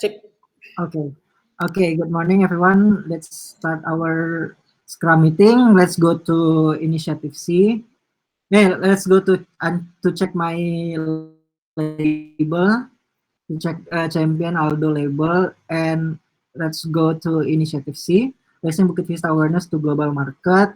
Okay. Okay. Good morning, everyone. Let's start our Scrum meeting. Let's go to Initiative C. Let's go to check my label, to check champion Aldo label, and let's go to Initiative C. Raising Bukit Vista awareness to global market.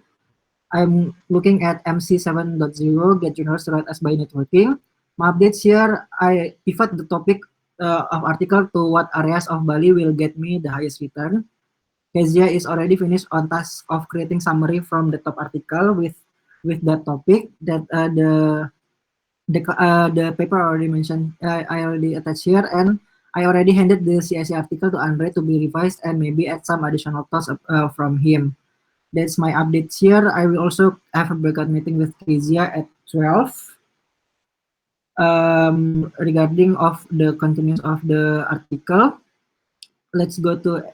I'm looking at MC 7.0, get journalists to write us by networking. My updates here, I pivot the topic of article to what areas of Bali will get me the highest return. Kezia is already finished on task of creating summary from the top article with that topic that the paper already mentioned. I already attached here, and I already handed the CIC article to Andre to be revised and maybe add some additional thoughts from him. That's my updates here. I will also have a breakout meeting with Kezia at 12 regarding of the continuous of the article. Let's go to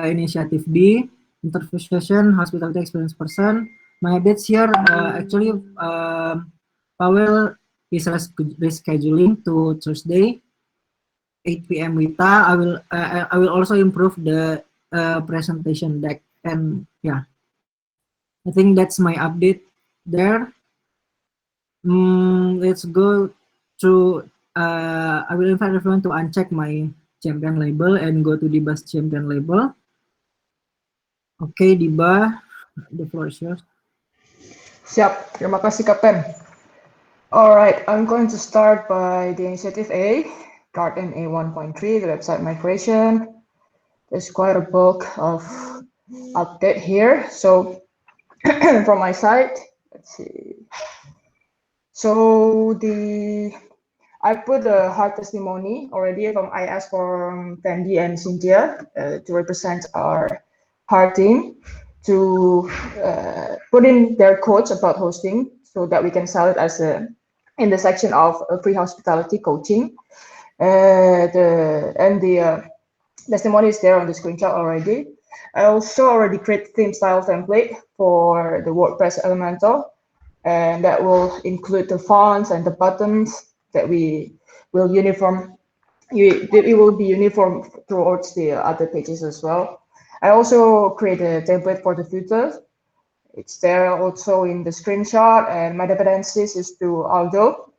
initiative B, interview session, hospitality experience person. My updates here, actually, Powell is rescheduling to Thursday, 8 p.m. Wita. I will also improve the presentation deck, and yeah, I think that's my update there. Let's go to. I will invite everyone to uncheck my champion label and go to Diba's champion label. Okay, Diba, the floor is yours. Siap, terima kasih Kapten. Alright, I'm going to start by the initiative A, Garden A 1.3, the website migration. There's quite a bulk of update here. So from my side, let's see. So I put a hard testimony already I asked for Tandy and Cynthia to represent our hard team to put in their quotes about hosting so that we can sell it as in the section of free hospitality coaching. The testimony is there on the screenshot already. I also already create theme style template for the WordPress Elementor, and that will include the fonts and the buttons that we will uniform. It will be uniform towards the other pages as well. I also create a template for the footer. It's there also in the screenshot, and my dependencies is to Aldo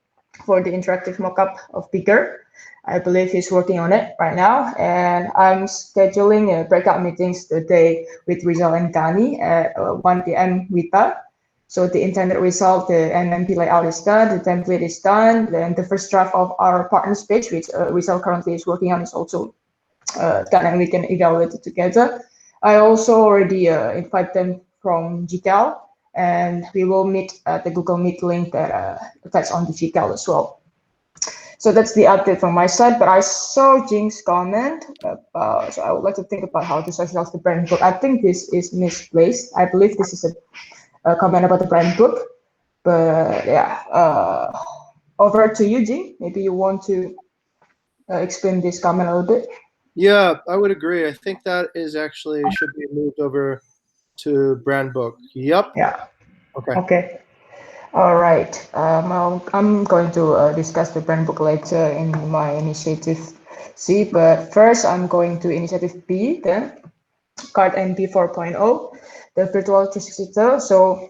for the interactive mockup of Bigger. I believe he's working on it right now, and I'm scheduling breakout meetings today with Rizal and Gani at 1 p.m. Wita. So the intended result, the MMP layout is done, the template is done, then the first draft of our partners page, which Rizal currently is working on, is also done, and we can evaluate it together. I also already invite them from GCal, and we will meet at the Google Meet link that attached on the GCal as well. So that's the update from my side, but I saw Jing's comment about, so I would like to think about how to socialize the brand book. I think this is misplaced. I believe this is a comment about the brand book, but yeah, over to you, Jing. Maybe you want to explain this comment a little bit. Yeah, I would agree. I think that is actually should be moved over to brand book. Yep. Yeah. Okay. Okay. All right. I'm going to discuss the brand book later in my initiative C, but first I'm going to initiative B, then card MP 4.0, the virtual 360. So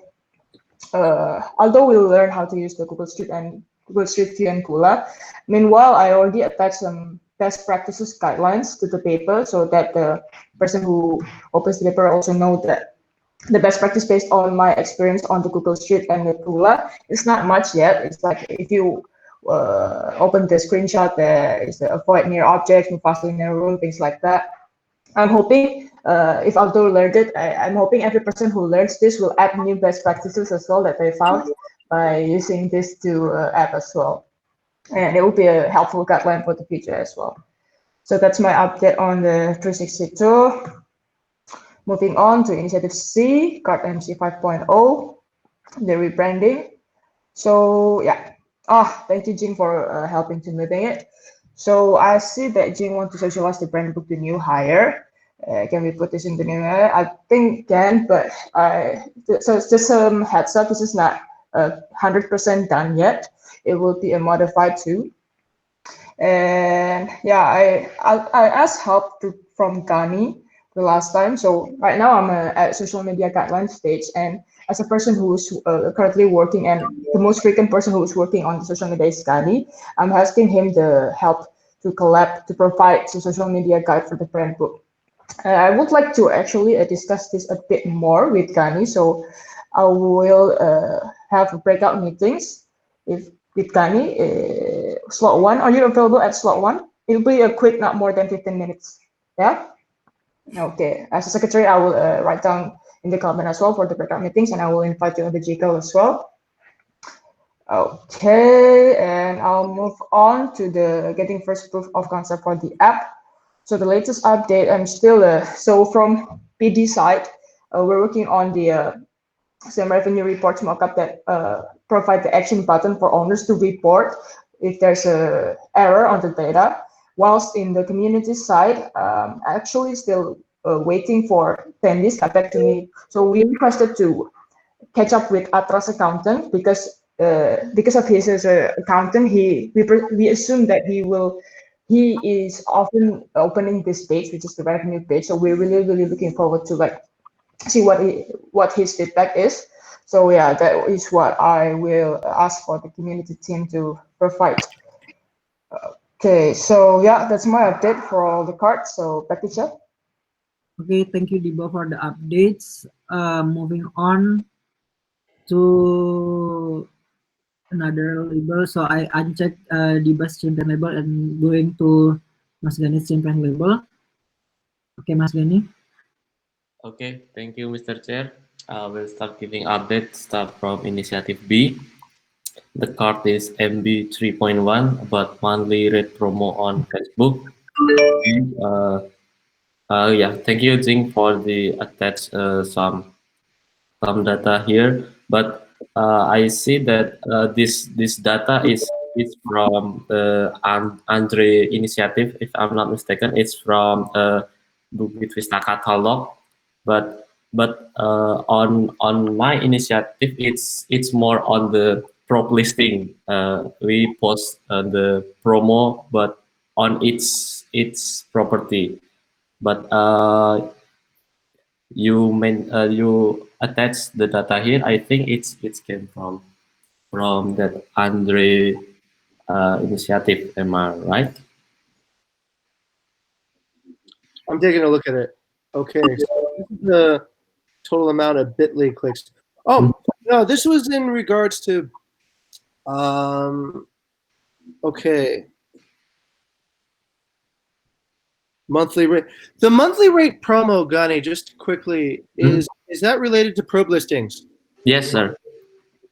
although we'll learn how to use the Google Street View and Kula, meanwhile, I already attached some best practices guidelines to the paper so that the person who opens the paper also know that the best practice based on my experience on the Google Street and the Kula is not much yet. It's like if you open the screenshot, there is the avoid near objects, move faster in a room, things like that. I'm hoping if Aldo learned it, I'm hoping every person who learns this will add new best practices as well that they found by using this to app as well. And it will be a helpful guideline for the future as well. So that's my update on the 362. Moving on to Initiative C, Card MC 5.0, the rebranding. So yeah, thank you, Jing, for helping to moving it. So I see that Jing wants to socialize the brand book to new hire. Can we put this in the new hire? I think can, but so just some heads up, this is not 100% done yet. It will be a modified too. And yeah, I asked help from Gani the last time. So right now I'm at social media guideline stage, and as a person who's currently working and the most frequent person who is working on the social media is Gani, I'm asking him the help to collab to provide the social media guide for the brand book. I would like to actually discuss this a bit more with Gani. So I will have breakout meetings if with Gani. Slot one. Are you available at slot one? It'll be a quick, not more than 15 minutes. Yeah. Okay. As a secretary, I will write down in the comment as well for the breakout meetings, and I will invite you on the GCal as well. Okay, and I'll move on to the getting first proof of concept for the app. So the latest update, I'm still so from PD side, we're working on the same revenue reports mockup that provide the action button for owners to report if there's a error on the data. Whilst in the community side, actually still waiting for Tendis got back to me. So we requested to catch up with Atras accountant because of his accountant, we assume that he is often opening this page, which is the revenue page. So we're really looking forward to like see what his feedback is. So yeah, that is what I will ask for the community team to provide. Okay, so yeah, that's my update for all the cards. So back to Chad. Okay, thank you, Dibo, for the updates. Moving on to another label. So I unchecked Diba's champion label and going to Mas Gani's champion label. Okay, Mas Gani. Okay, thank you, Mr. Chair. We'll start giving updates. Start from Initiative B. The card is MB 3.1 about monthly rate promo on Facebook. Yeah, thank you, Jing, for the attached some data here. But I see that this data is from the Andre initiative, if I'm not mistaken. It's from Bukit Vista catalog, but on my initiative, it's more on the prop listing. We post the promo, but on its property. But you attach the data here. I think it came from that Andre initiative. Am I right? I'm taking a look at it. Okay, so this is the total amount of Bitly clicks. Oh no, this was in regards to okay. Monthly rate. The monthly rate promo, Gani, just quickly, is that related to probe listings? Yes, sir.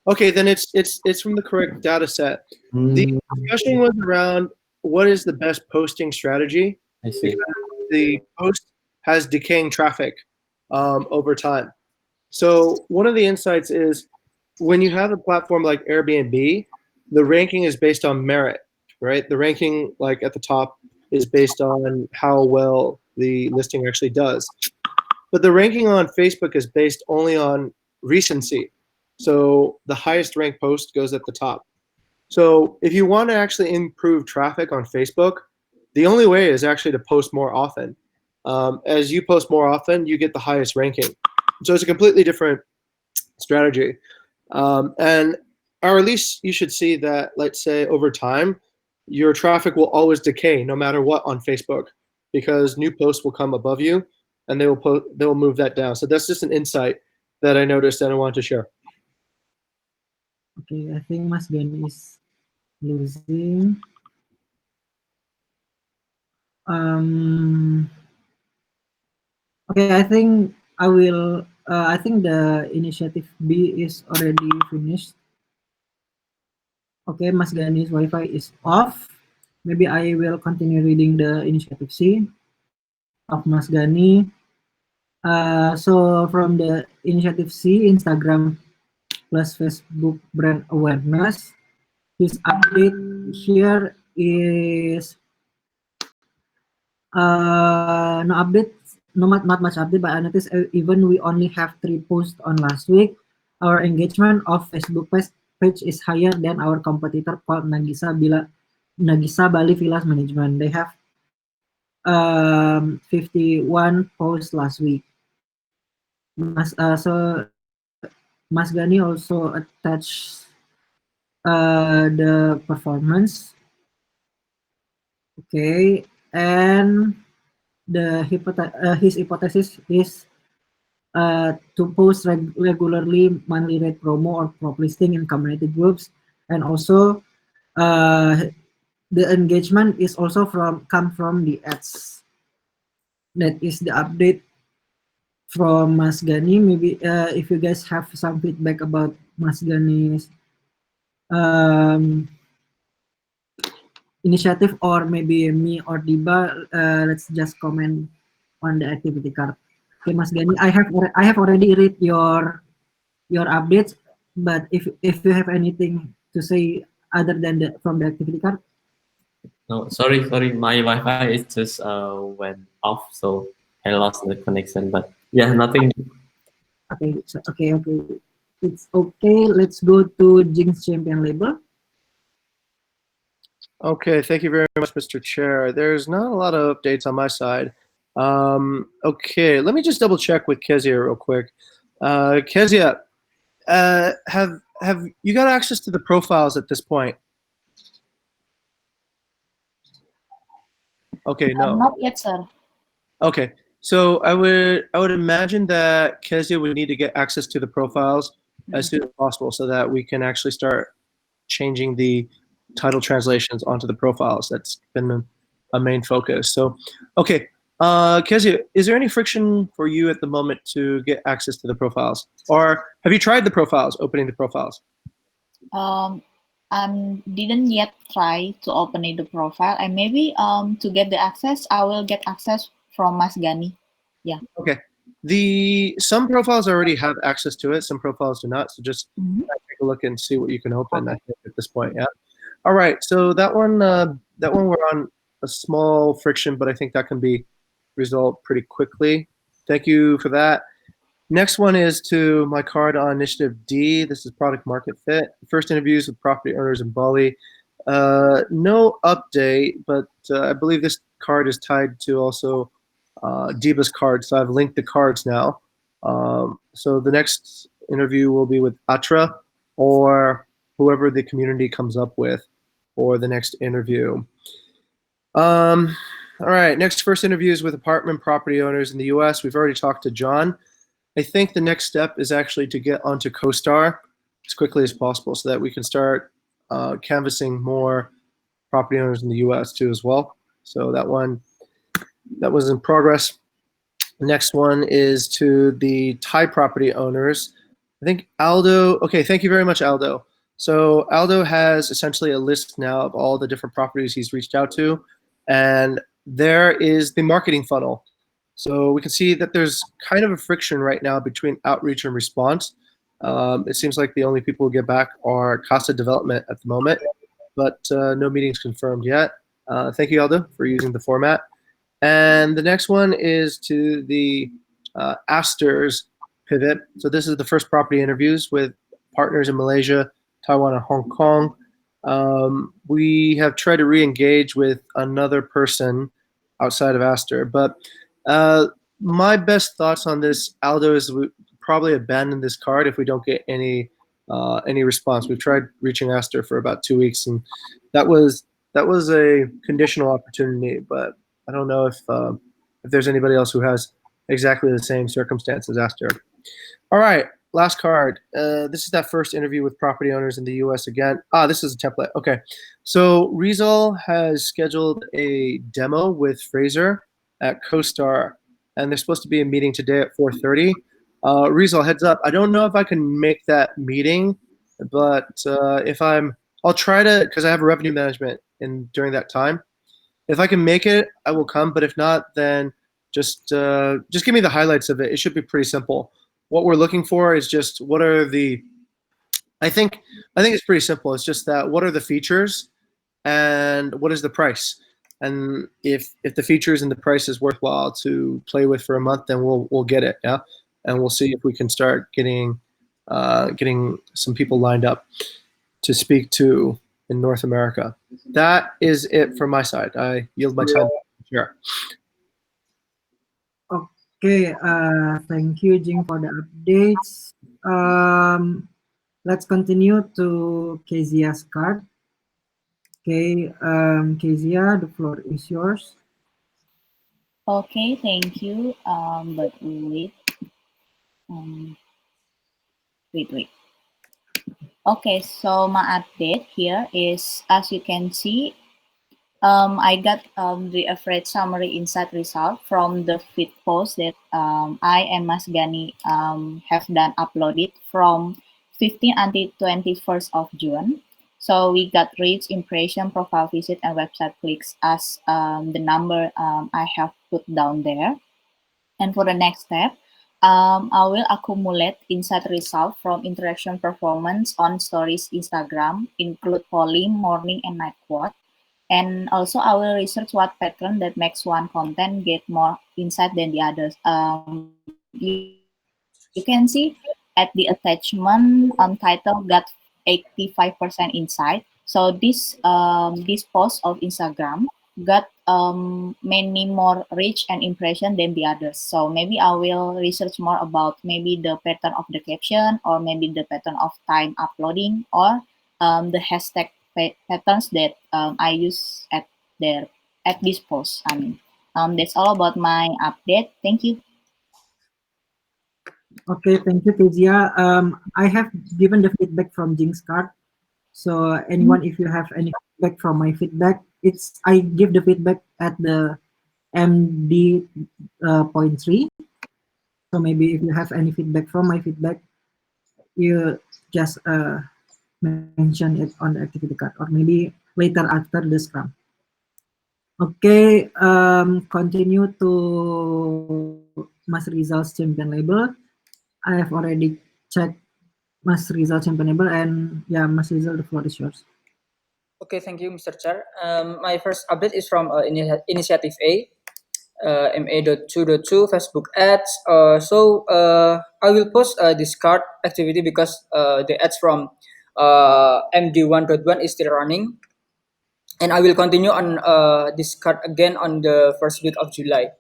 Okay, then it's from the correct data set. The discussion was around what is the best posting strategy. I see. Because the post has decaying traffic over time. So one of the insights is when you have a platform like Airbnb, the ranking is based on merit, right? The ranking, like at the top, is based on how well the listing actually does. But the ranking on Facebook is based only on recency. So the highest ranked post goes at the top. So if you want to actually improve traffic on Facebook, the only way is actually to post more often. As you post more often, you get the highest ranking. So it's a completely different strategy. And or at least you should see that, let's say, over time, your traffic will always decay no matter what on Facebook, because new posts will come above you and they will move that down. So that's just an insight that I noticed and I wanted to share. Okay, I think Mas Gani is losing. Okay, I think I will. I think the initiative B is already finished. Okay, Mas Gani's Wi-Fi is off. Maybe I will continue reading the initiative C of Mas Gani. So from the initiative C, Instagram plus Facebook brand awareness, his update here is no update, not much update, but I noticed even we only have 3 posts on last week, our engagement of Facebook page is higher than our competitor called Nagisa bila Nagisa Bali Villas Management. They have 51 posts last week. So Mas Gani also attached the performance. Okay, and his hypothesis is to post regularly monthly rate promo or prop listing in community groups, and also uh, the engagement is also come from the ads. That is the update from Mas Gani. Maybe if you guys have some feedback about Mas Gani's um, initiative, or maybe me or Diba, let's just comment on the activity card. Okay, Mas Gani, I have already read your updates, but if you have anything to say other than from the activity card. No, sorry. My Wi-Fi is just went off, so I lost the connection. But yeah, nothing. Okay. It's okay. Let's go to Jinx Champion label. Okay, thank you very much, Mr. Chair. There's not a lot of updates on my side. Okay, let me just double check with Kezia real quick. Kezia, have you got access to the profiles at this point? Okay, no. Not yet, sir. Okay, so I would imagine that Kezia would need to get access to the profiles as soon as possible so that we can actually start changing the title translations onto the profiles. That's been a main focus. So, okay, Kezia, is there any friction for you at the moment to get access to the profiles? Or have you tried the profiles, opening the profiles? Didn't yet try to open the profile, and maybe to get the access, I will get access from Mas Gani. Yeah. Okay. Some profiles already have access to it. Some profiles do not. So just take a look and see what you can open. I think at this point, yeah. All right. So that one we're on a small friction, but I think that can be resolved pretty quickly. Thank you for that. Next one is to my card on Initiative D. This is product market fit. First interviews with property owners in Bali. No update, but I believe this card is tied to also Diba's card, so I've linked the cards now. So the next interview will be with Atra or whoever the community comes up with for the next interview. All right, next first interviews with apartment property owners in the US. We've already talked to John. I think the next step is actually to get onto CoStar as quickly as possible so that we can start canvassing more property owners in the US too as well. So that was in progress. Next one is to the Thai property owners. I think Aldo, okay, thank you very much, Aldo. So Aldo has essentially a list now of all the different properties he's reached out to, and there is the marketing funnel. So we can see that there's kind of a friction right now between outreach and response. It seems like the only people who get back are Casa Development at the moment, but no meetings confirmed yet. Thank you, Aldo, for using the format. And the next one is to the Asters pivot. So this is the first property interviews with partners in Malaysia, Taiwan, and Hong Kong. We have tried to re-engage with another person outside of Aster, but my best thoughts on this, Aldo, is we probably abandon this card if we don't get any response. We've tried reaching Aster for about 2 weeks, and that was a conditional opportunity, but I don't know if there's anybody else who has exactly the same circumstances after. All right, last card. This is that first interview with property owners in the US again. This is a template. Okay, so Rizal has scheduled a demo with Fraser at CoStar, and there's supposed to be a meeting today at 4:30. Rizal, heads up. I don't know if I can make that meeting, but I'll try to, because I have a revenue management during that time. If I can make it, I will come. But if not, then just give me the highlights of it. It should be pretty simple. What we're looking for is just what are the. I think it's pretty simple. It's just that what are the features, and what is the price, and if the features and the price is worthwhile to play with for a month, then we'll get it. Yeah, and we'll see if we can start getting some people lined up to speak to in North America. That is it from my side. I yield my time. Sure. Okay, thank you, Jing, for the updates. Let's continue to Kezia's card. Okay, Kezia, the floor is yours. Okay, thank you. But um, wait. Okay, so my update here is, as you can see, I got the Afraid summary insight result from the feed post that I and Mas Gani have done uploaded from 15 until 21st of June. So we got reach, impression, profile visit, and website clicks as the number I have put down there. And for the next step, I will accumulate insight result from interaction performance on stories Instagram, include polling, morning and night quote. And also I will research what pattern that makes one content get more insight than the others. You can see at the attachment title got 85% insight. So this post of Instagram got many more reach and impression than the others. So maybe I will research more about maybe the pattern of the caption, or maybe the pattern of time uploading, or the hashtag patterns that I use at there at this post. I mean, that's all about my update. Thank you. Okay, thank you, Kezia. I have given the feedback from Jing's card. So anyone, if you have any feedback from my feedback, it's I give the feedback at the MD point 3. So maybe if you have any feedback from my feedback, you just mention it on the activity card, or maybe later after the scrum. Okay, continue to Mas Rizal's champion label. I have already checked Mas Rizal champion label, and yeah, Mas Rizal, the floor is yours. Okay, thank you, Mr. Chair. My first update is from Initiative A, MA.2.2 Facebook ads. I will post this card activity because the ads from MD1.1 is still running, and I will continue on this card again on the first week of July.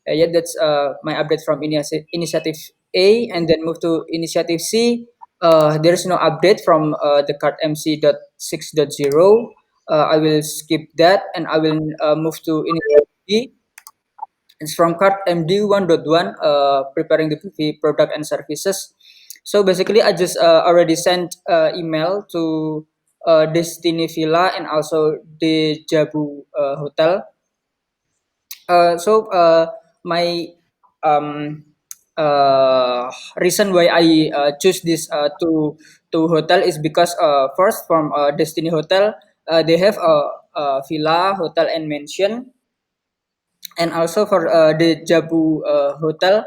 Yeah, that's my update from Initiative A, and then move to Initiative C. There is no update from the card MC.6.0. I will skip that, and I will move to Initiative D. It's from card MD1.1, preparing the PV product and services. So basically, I just already sent email to Destiny Villa and also the Jabu Hotel. So my um, reason why I choose this two hotel is because first from Destiny Hotel, they have a villa, hotel, and mansion, and also for the Jabu Hotel,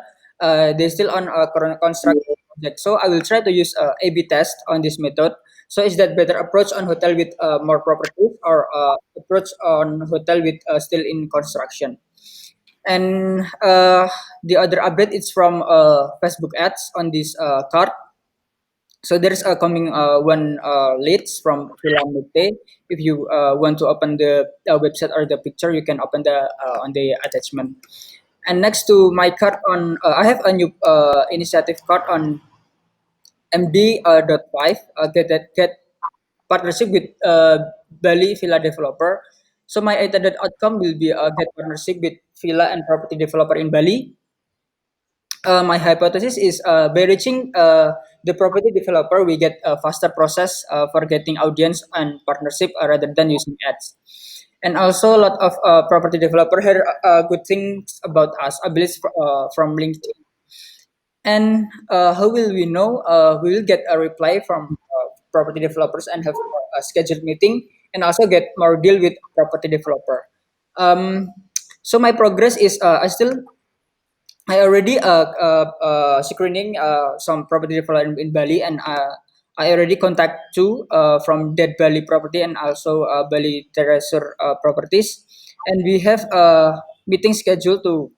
they still on a current construction project. So I will try to use A/B test on this method. So is that better approach on hotel with more properties, or approach on hotel with still in construction? And the other update is from Facebook ads on this card. So there's a coming one leads from Filamute. If you want to open the website or the picture, you can open the on the attachment. And next to my card on, I have a new initiative card on MD.5. Get partnership with Bali Villa developer. So my intended outcome will be get partnership with villa and property developer in Bali. My hypothesis is by reaching the property developer, we get a faster process for getting audience and partnership rather than using ads. And also, a lot of property developer heard good things about us, I believe, from LinkedIn. And how will we know? We will get a reply from property developers and have a scheduled meeting, and also get more deal with property developer. Um, so my progress is I already screening some property developer in Bali, and I already contact two from Dead Bali Property and also Bali Terasur Properties, and we have a meeting scheduled to,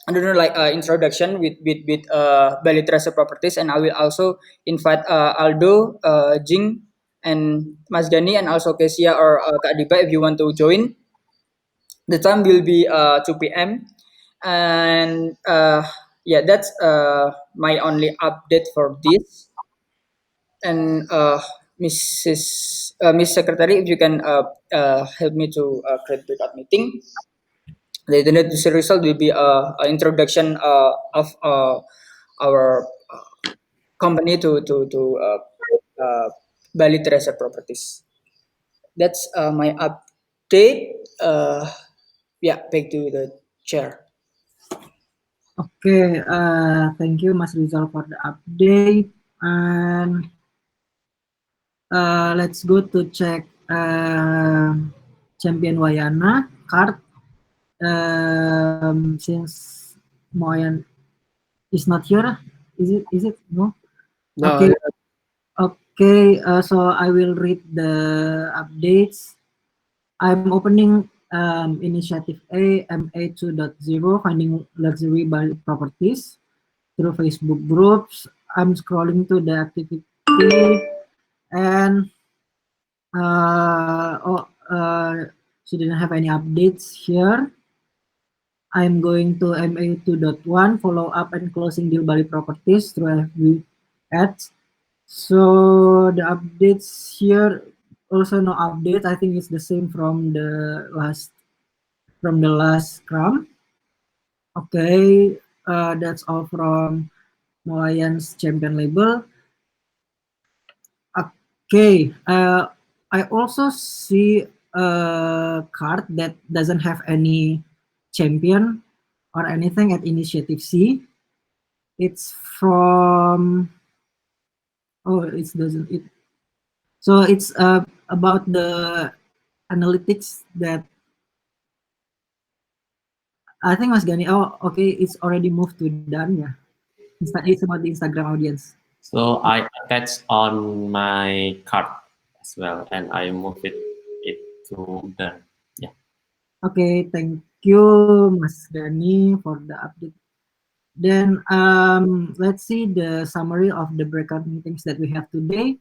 I don't know, like introduction with Bali Terasur Properties, and I will also invite Aldo, Jing, and Mas Gani and also Kesia or Kak Diba if you want to join. The time will be 2 p.m. And yeah, that's my only update for this. And Miss Secretary, if you can help me to create breakout meeting. The next result will be an introduction of our company to Bali Treasure Properties. That's my update. Yeah, back to the chair. Okay, thank you, Mas Rizal, for the update. And let's go to check Champion Wayana card. Since Moyan is not here, is it? Is it no? No, Okay, okay. So I will read the updates. I'm opening initiative A MA 2.0, finding luxury Bali properties through Facebook groups. I'm scrolling to the activity and she didn't have any updates here. I'm going to MA 2.1, follow up and closing deal Bali properties through FB ads. So the updates here also no update. I think it's the same from the last scrum. Okay, that's all from Moayan's champion label. Okay, I also see a card that doesn't have any champion or anything at Initiative C. It's from it doesn't it. So it's about the analytics that I think Mas Gani. Oh, okay, it's already moved to done. Yeah, it's about the Instagram audience. So I attach on my card as well, and I move it to done. Yeah. Okay, thank you, Mas Gani, for the update. Then let's see the summary of the breakout meetings that we have today.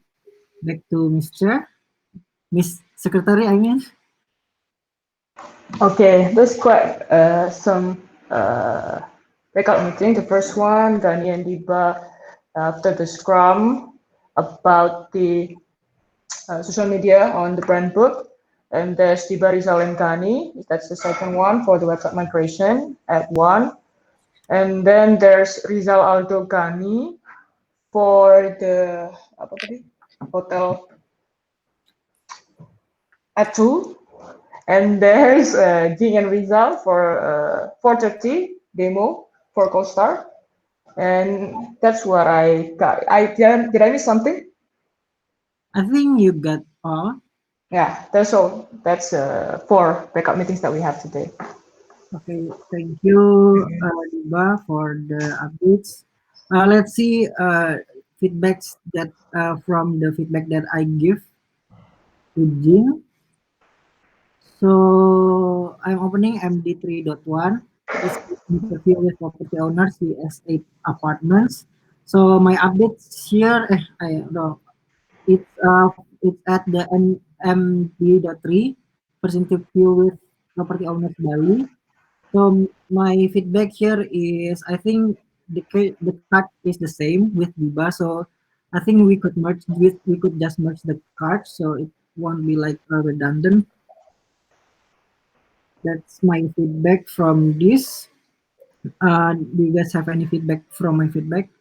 Back to Miss Secretary, I mean. Okay, there's quite some breakout meeting. The first one, Gani and Diba, after the scrum about the social media on the brand book. And there's Diba Rizal and Gani. That's the second one for the website migration at 1. And then there's Rizal Aldo Gani for the apa tadi? Hotel at 2. And there's Jing and Rizal for 4:30 demo for CoStar. And that's what I got. Did I miss something? I think you got all. Yeah, that's all. That's 4 backup meetings that we have today. Okay, thank you, Diba, for the updates. Let's see feedbacks that from the feedback that I give to Jing. So I'm opening MD 3.1. It's interview with property owners CS8 apartments. So my updates here, I no, it's at the MD.3 first interview with property owners Bali. So my feedback here is I think the card is the same with Biba. So I think we could just merge the cards so it won't be like redundant. That's my feedback from this. Do you guys have any feedback from my feedback?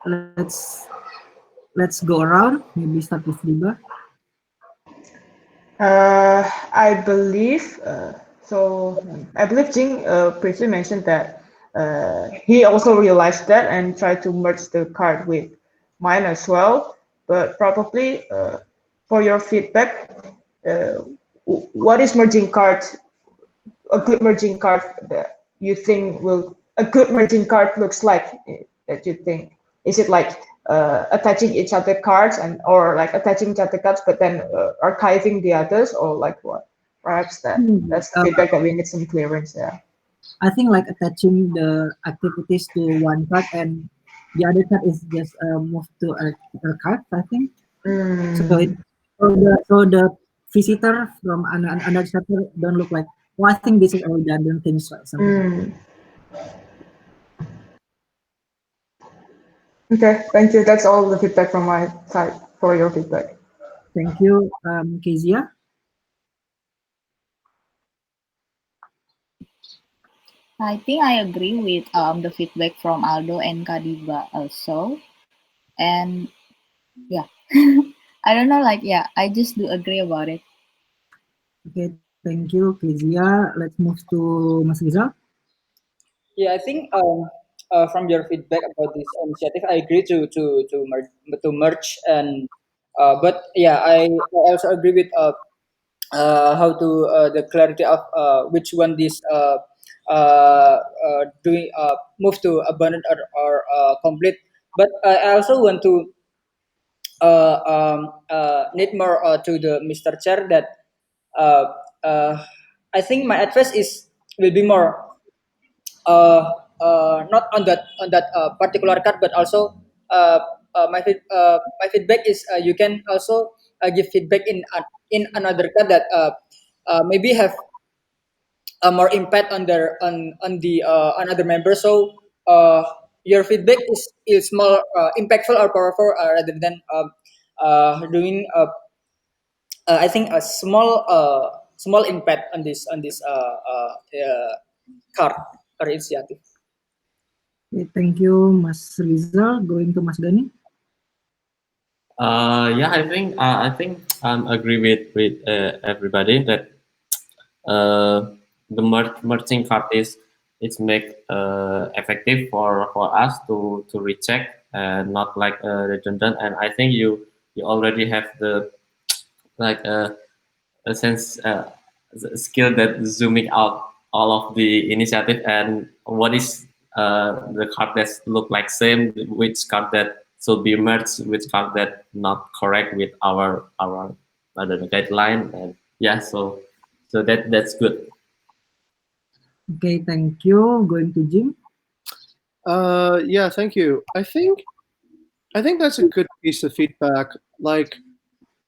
Let's let's go around. Maybe start with Diba. I believe so. I believe Jing briefly mentioned that he also realized that and tried to merge the card with mine as well. But probably for your feedback, what is merging card? A good merging card that you think will a good merging card looks like that you think is it like attaching each other cards and or like attaching each other cards but then archiving the others or like what perhaps that's the feedback that we need some clearance. Yeah, I think like attaching the activities to one card and the other chat is just moved to a card, I think. So it Mm, so the visitor from another chapter don't look like. Well, I think this is already done. Don't think so, something like. mm. Okay, thank you. That's all the feedback from my side for your feedback. Thank you, Kezia. I think I agree with the feedback from Aldo and Kadiba also. And yeah, I don't know, like, yeah, I just do agree about it. Okay, thank you, Kezia. Let's move to Mas Rizal. Yeah, I think from your feedback about this initiative, I agree to merge and but yeah, I also agree with how to the clarity of which one this doing move to abundant or complete. But I also want to need more to the Mr. Chair that uh, uh, I think my advice is will be more uh, not on that particular card, but also my feedback is you can also give feedback in another card that maybe have more impact on the another member. So your feedback is more impactful or powerful rather than doing I think a small impact on this card or initiative. Okay, thank you, Mas Rizal. Going to Mas Gani. Yeah, I think agree with everybody that the merging card is it's make effective for us to recheck and not like redundant. And I think you already have the like a sense skill that zooming out all of the initiative and what is the card that look like same, which card that should be merged, which card that not correct with our the guideline. And yeah, so that's good. Okay, thank you. Going to Jim. Yeah, thank you. I think that's a good piece of feedback. Like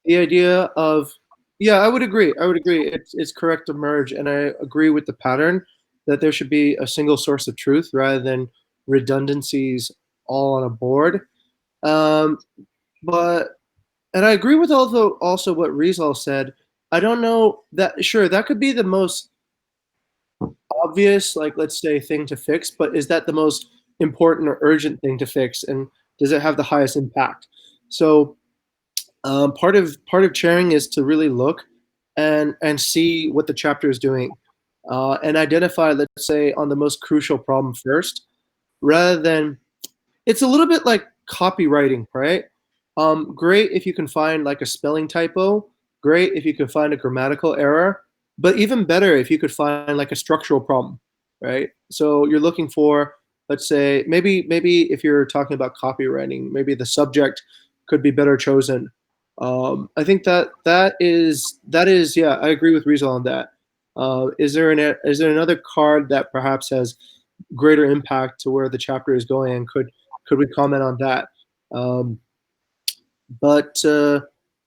the idea of, yeah, I would agree. I would agree. It's correct to merge, and I agree with the pattern that there should be a single source of truth rather than redundancies all on a board. Um, but and I agree with also what Rizal said. I don't know that sure that could be the most obvious, like let's say, thing to fix, but is that the most important or urgent thing to fix, and does it have the highest impact? So part of chairing is to really look and see what the chapter is doing, and identify, let's say, on the most crucial problem first, rather than it's a little bit like copywriting, right? Great if you can find like a spelling typo. Great if you can find a grammatical error. But even better if you could find like a structural problem, right? So you're looking for, let's say, maybe if you're talking about copywriting, maybe the subject could be better chosen. I think that is yeah. I agree with Rizal on that. Is there another card that perhaps has greater impact to where the chapter is going, and could we comment on that? Um, but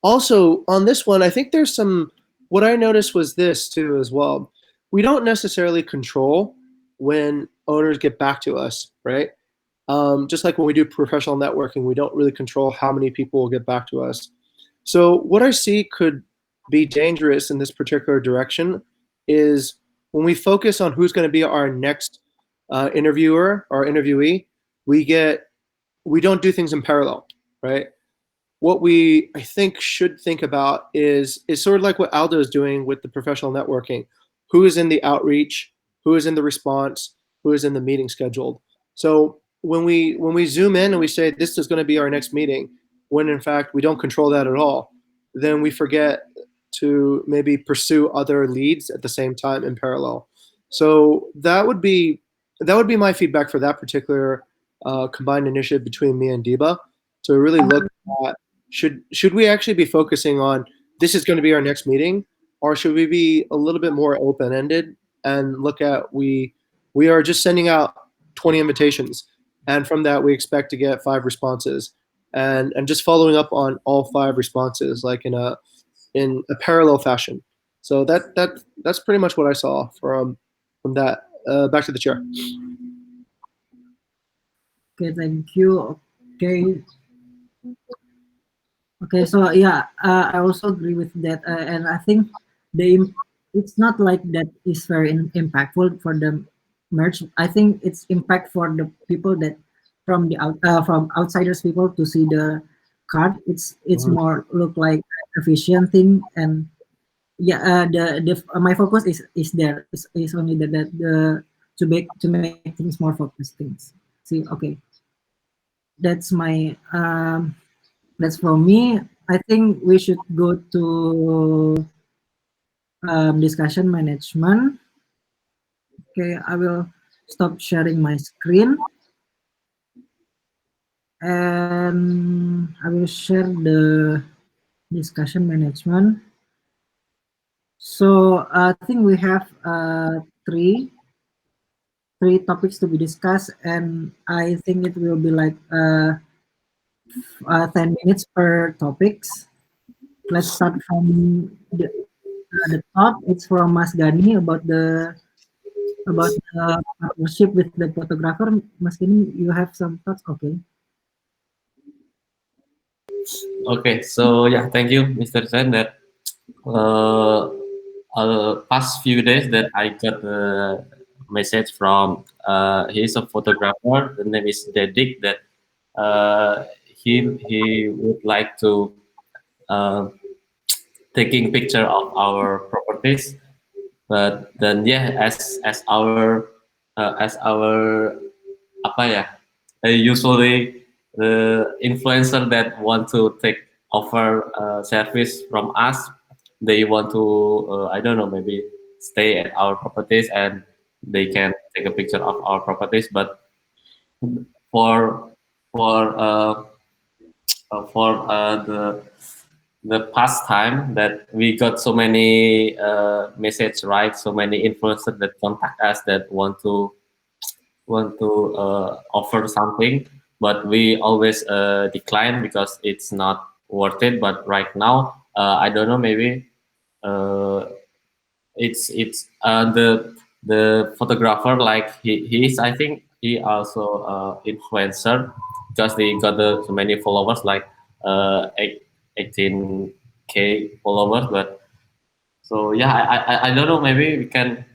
also on this one, I think there's some. What I noticed was this too as well. We don't necessarily control when owners get back to us, right? Just like when we do professional networking, we don't really control how many people will get back to us. So what I see could be dangerous in this particular direction is when we focus on who's going to be our next interviewer or interviewee, we get we don't do things in parallel, right? What we I think should think about is sort of like what Aldo is doing with the professional networking. Who is in the outreach? Who is in the response? Who is in the meeting scheduled? So when we zoom in and we say this is going to be our next meeting, when in fact we don't control that at all, then we forget to maybe pursue other leads at the same time in parallel. So that would be my feedback for that particular combined initiative between me and Deba, to really look at should we actually be focusing on this is going to be our next meeting, or should we be a little bit more open ended and look at we are just sending out 20 invitations. and from that we expect to get 5 responses, and just following up on all 5 responses like in a parallel fashion. So that's pretty much what I saw from that. Back to the chair. Okay, thank you. Okay, okay. So yeah, I also agree with that, and I think it's not like that is very impactful for the merge. I think it's impact for the people that from outsiders people to see the card. It's more look like efficient thing, and yeah, the my focus is there is only that to make things more focused things. See, okay, that's my that's from me. I think we should go to discussion management. Okay, I will stop sharing my screen and I will share the discussion management. So I think we have three topics to be discussed, and I think it will be like 10 minutes per topics. Let's start from the top. It's from Mas Gani about the partnership with the photographer. Mas Gani, you have some thoughts? Okay. Okay, so yeah, thank you, Mr. Chen. That uh, past few days that I got a message from he's a photographer. The name is Dedik. That he would like to uh, taking picture of our properties. But then yeah, as our apa ya, usually the influencer that want to take offer service from us, they want to I don't know, maybe stay at our properties and they can take a picture of our properties. But for for uh, for the past time that we got so many message, right, so many influencers that contact us that want to offer something, but we always decline because it's not worth it. But right now, I don't know, maybe uh, it's the photographer, like he's, I think he also influencer because they got so many followers, like 18K followers. But so yeah, I don't know, maybe we can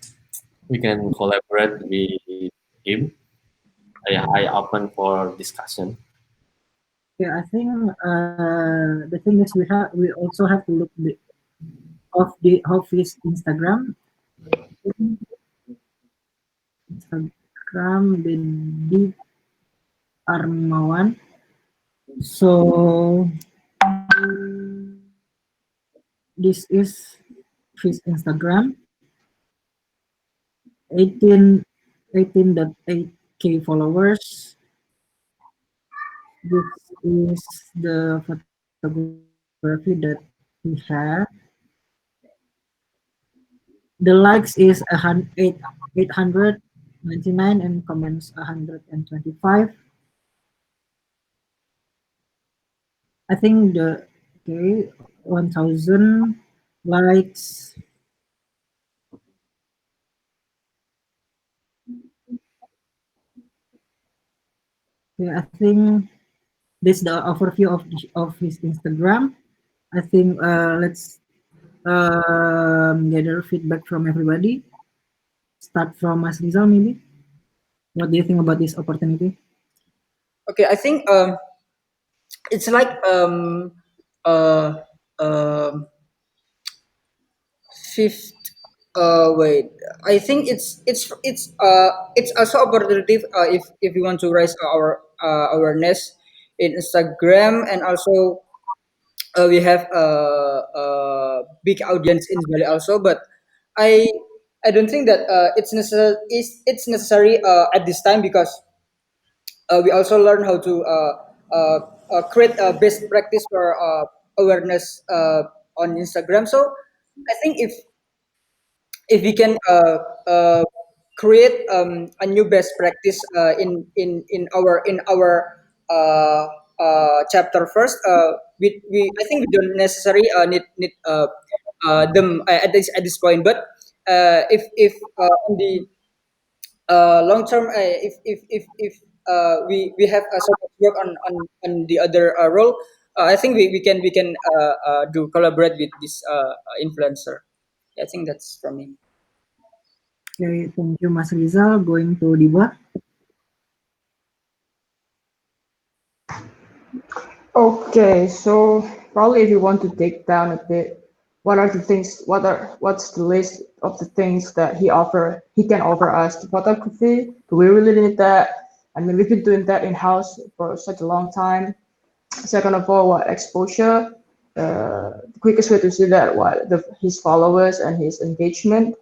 collaborate with him. Yeah, I open for discussion. Okay, I think the thing is we also have to look of his Instagram. Instagram Dedi Armawan. So this is his Instagram. 18 18.8K followers. This is the photography that he had. The likes is 899 and comments 125. I think the okay 1000 likes. Okay, I think this is the overview of his Instagram. I think let's gather feedback from everybody. Start from Mas Rizal maybe. What do you think about this opportunity? Okay, I think it's like uh um fifth wait, I think it's also opportunity if we want to raise our awareness in Instagram. And also we have a big audience in Bali also. But i I don't think that it's necessary at this time, because we also learn how to create a best practice for awareness on Instagram. So I think if we can create a new best practice in our chapter first. We I think we don't necessarily need them at this point, but if in the long term, if we have so much work on the other role, I think we can do collaborate with this influencer. I think that's from me. Okay, thank you, Mas Rizal. Going to Diba. Okay, so probably if you want to dig down a bit, what's the list of the things that he can offer us? The photography, do we really need that? I mean, we've been doing that in-house for such a long time. Second of all, what exposure? The quickest way to see that, his followers and his engagement.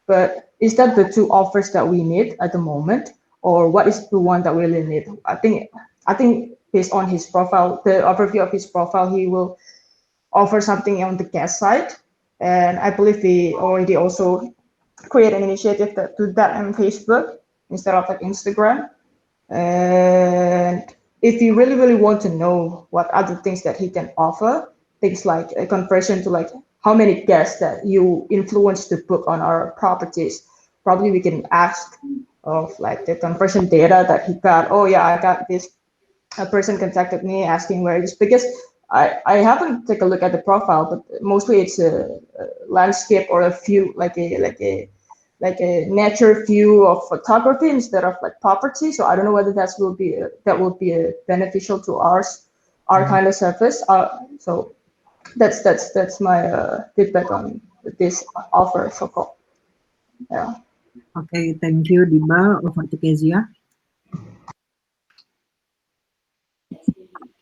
But is that the two offers that we need at the moment, or what is the one that we really need? I think based on his profile, the overview of his profile, he will offer something on the guest side, and I believe he already also create an initiative that do that on Facebook instead of like Instagram. And if you really, really want to know what other things that he can offer, things like a conversion to like how many guests that you influence to book on our properties, probably we can ask of like the conversion data that he got. Oh yeah, I got this. A person contacted me asking where it is because I haven't take a look at the profile, but mostly it's a landscape or a view like a nature view of photography instead of like property. So I don't know whether that will be beneficial to our kind of service. So that's my feedback on this offer so called. Yeah. Okay, thank you, Diba. Over to Kezia.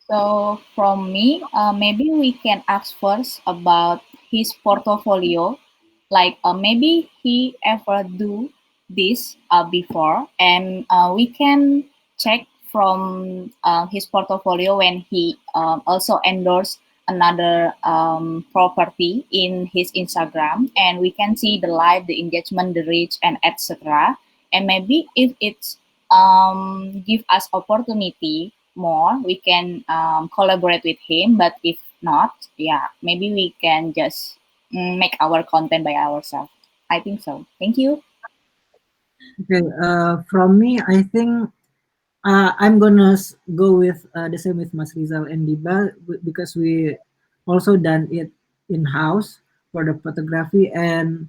So from me, maybe we can ask first about his portfolio. Like maybe he ever do this before, and we can check from his portfolio when he also endorsed another property in his Instagram, and we can see the live, the engagement, the reach, and etc. And maybe if it's give us opportunity more, we can collaborate with him. But if not, yeah, maybe we can just make our content by ourselves. I think so. Thank you. Okay, from me, I think I'm gonna go with the same with Mas Rizal and Diba because we also done it in house for the photography, and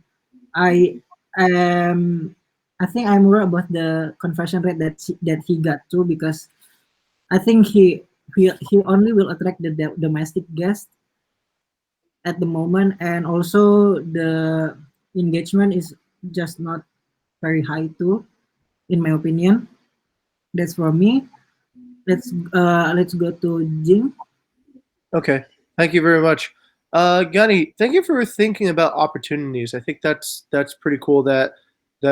I am I think I'm more about the conversion rate that he got too, because I think he only will attract the domestic guest at the moment, and also the engagement is just not very high too, in my opinion. That's for me. Let's go to Jing. Okay, thank you very much, Gani. Thank you for thinking about opportunities. I think that's pretty cool that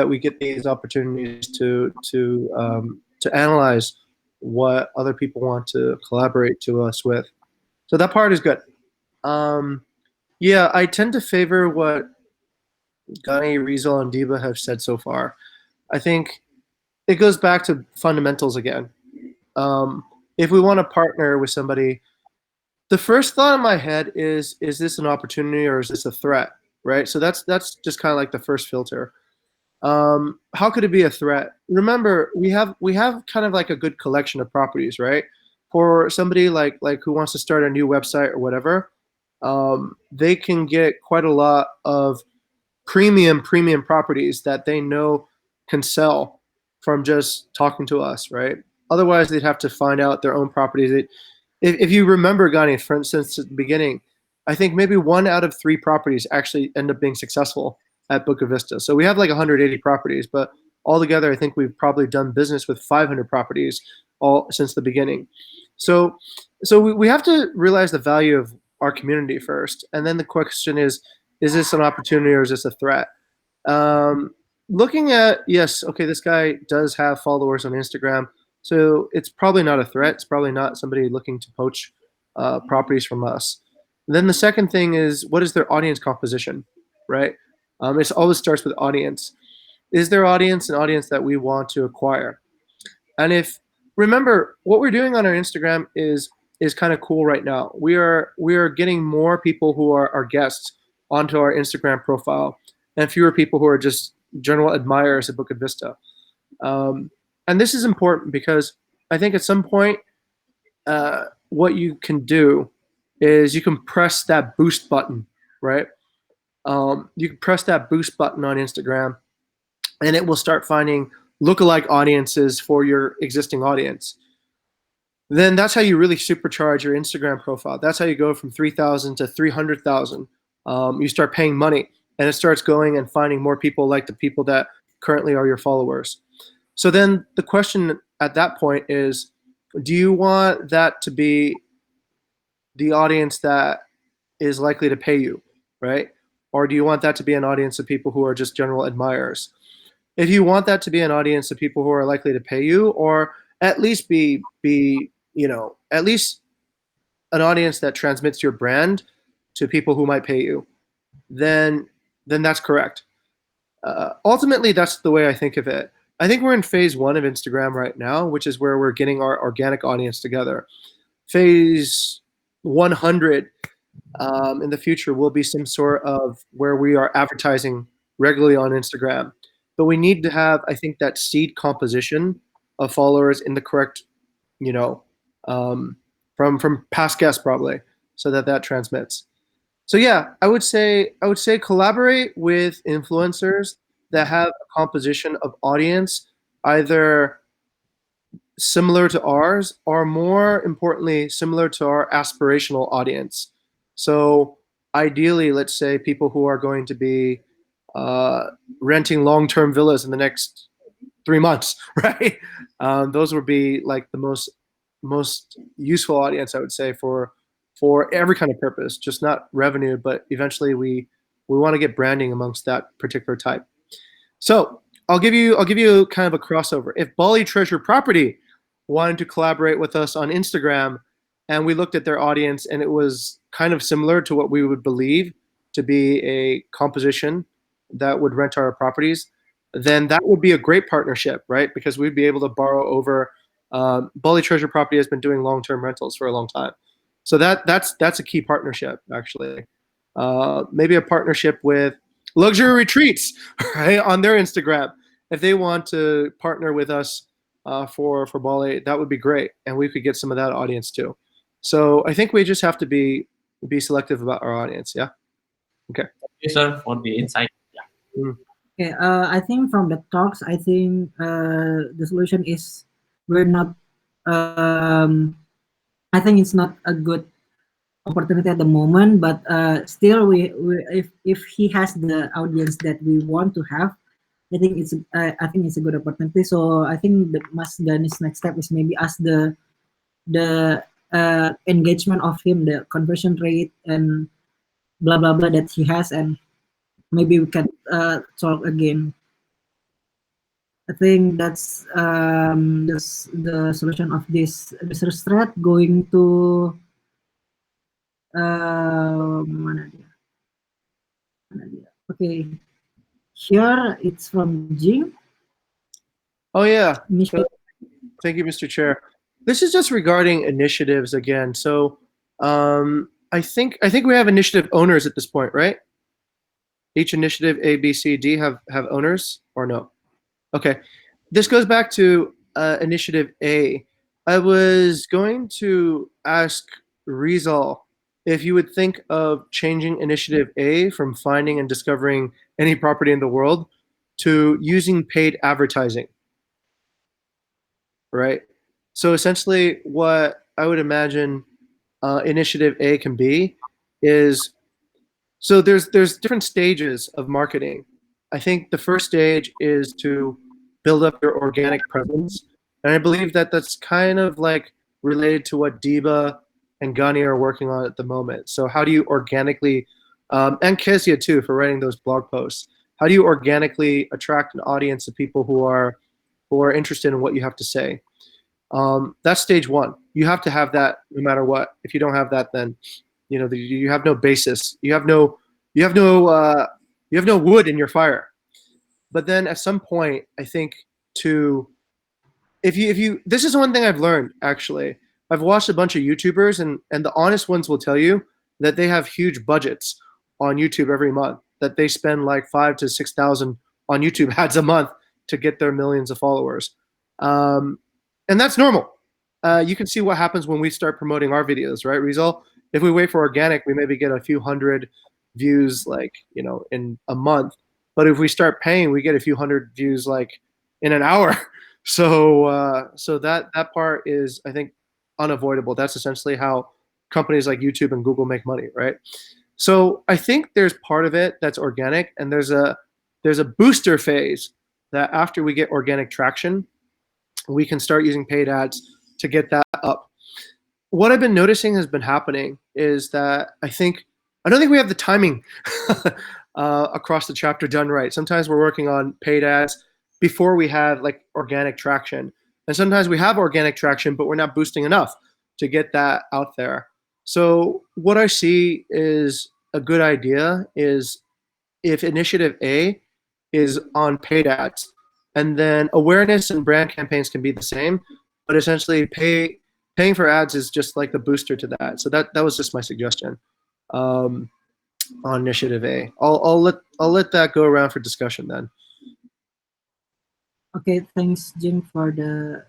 we get these opportunities to analyze what other people want to collaborate to us with. So that part is good. Um, yeah, I tend to favor what Gani, Rizal, and Diba have said so far. I think it goes back to fundamentals again. If we want to partner with somebody, the first thought in my head is this an opportunity or is this a threat? Right. So that's just kind of like the first filter. How could it be a threat? Remember, we have kind of like a good collection of properties, right? For somebody like who wants to start a new website or whatever, they can get quite a lot of premium properties that they know can sell from just talking to us, right? Otherwise, they'd have to find out their own properties. If you remember, Gani, for instance, at the beginning, I think maybe 1 out of 3 properties actually end up being successful at Bukit Vista. So we have like 180 properties, but altogether, I think we've probably done business with 500 properties all since the beginning. So, so we have to realize the value of our community first, and then the question is this an opportunity or is this a threat? Um, Looking at, yes, okay, this guy does have followers on Instagram, so it's probably not a threat. It's probably not somebody looking to poach properties from us. And then the second thing is, what is their audience composition, right? It always starts with audience. is their audience an audience that we want to acquire? And if remember what we're doing on our Instagram is kind of cool right now. We are getting more people who are our guests onto our Instagram profile, and fewer people who are just general admirers of Bukit Vista. And this is important because I think at some point, what you can do is you can press that boost button, right? You can press that boost button on Instagram, and it will start finding lookalike audiences for your existing audience. Then that's how you really supercharge your Instagram profile. That's how you go from 3,000 to 300,000. You start paying money, and it starts going and finding more people like the people that currently are your followers. So then the question at that point is, do you want that to be the audience that is likely to pay you, right? Or do you want that to be an audience of people who are just general admirers? If you want that to be an audience of people who are likely to pay you, or at least be at least an audience that transmits your brand to people who might pay you, then that's correct. Ultimately, that's the way I think of it. I think we're in phase 1 of Instagram right now, which is where we're getting our organic audience together. Phase 100 in the future will be some sort of where we are advertising regularly on Instagram. But we need to have, I think, that seed composition of followers in the correct, from past guests probably, so that transmits. So yeah, I would say collaborate with influencers that have a composition of audience either similar to ours, or more importantly, similar to our aspirational audience. So ideally, let's say people who are going to be renting long-term villas in the next 3 months, right? Those would be like the most useful audience, I would say, for every kind of purpose, just not revenue, but eventually we want to get branding amongst that particular type. So I'll give you kind of a crossover. If Bali Treasure Property wanted to collaborate with us on Instagram, and we looked at their audience, and it was kind of similar to what we would believe to be a composition that would rent our properties, then that would be a great partnership, right? Because we'd be able to borrow over. Bali Treasure Property has been doing long-term rentals for a long time, so that's a key partnership actually. Maybe a partnership with Luxury Retreats, right, on their Instagram. If they want to partner with us for Bali, that would be great, and we could get some of that audience too. So I think we just have to be selective about our audience. Yeah. Okay. Thank you, sir, for the insight. Yeah. Okay, I think from the talks, I think the solution is we're not. I think it's not a good opportunity at the moment, but still, if he has the audience that we want to have, I think it's a good opportunity. So I think Mas Gani's next step is maybe ask the engagement of him, the conversion rate, and blah blah blah that he has, and maybe we can talk again. I think that's the solution of this research thread. Going to mana dia? Okay, here it's from Jing. Oh yeah. Thank you, Mr. Chair. This is just regarding initiatives again. So I think we have initiative owners at this point, right? Each initiative A, B, C, D have owners, or no? Okay. This goes back to initiative A. I was going to ask Rizal if you would think of changing initiative A from finding and discovering any property in the world to using paid advertising, right? So essentially what I would imagine initiative A can be is, so there's different stages of marketing. I think the first stage is to build up your organic presence, and I believe that that's kind of like related to what Deba and Gani are working on at the moment. So how do you organically, and Kezia too for writing those blog posts, how do you organically attract an audience of people who are interested in what you have to say? That's stage 1. You have to have that no matter what. If you don't have that, then you have no basis. You have no wood in your fire. But then at some point, I think if you this is one thing I've learned actually. I've watched a bunch of YouTubers, and the honest ones will tell you that they have huge budgets on YouTube every month. That they spend like 5 to 6,000 on YouTube ads a month to get their millions of followers, and that's normal. You can see what happens when we start promoting our videos, right, Rizal? If we wait for organic, we maybe get a few hundred views, like, in a month. But if we start paying, we get a few hundred views like in an hour. So that part is, I think, unavoidable. That's essentially how companies like YouTube and Google make money, right? So I think there's part of it that's organic, and there's a booster phase that after we get organic traction, we can start using paid ads to get that up. What I've been noticing has been happening is that I don't think we have the timing across the chapter done right. Sometimes we're working on paid ads before we have like organic traction. And sometimes we have organic traction, but we're not boosting enough to get that out there. So what I see is a good idea is if initiative A is on paid ads, and then awareness and brand campaigns can be the same, but essentially paying for ads is just like the booster to that. So that was just my suggestion on initiative A. I'll let that go around for discussion then. Okay, thanks, Jim, for the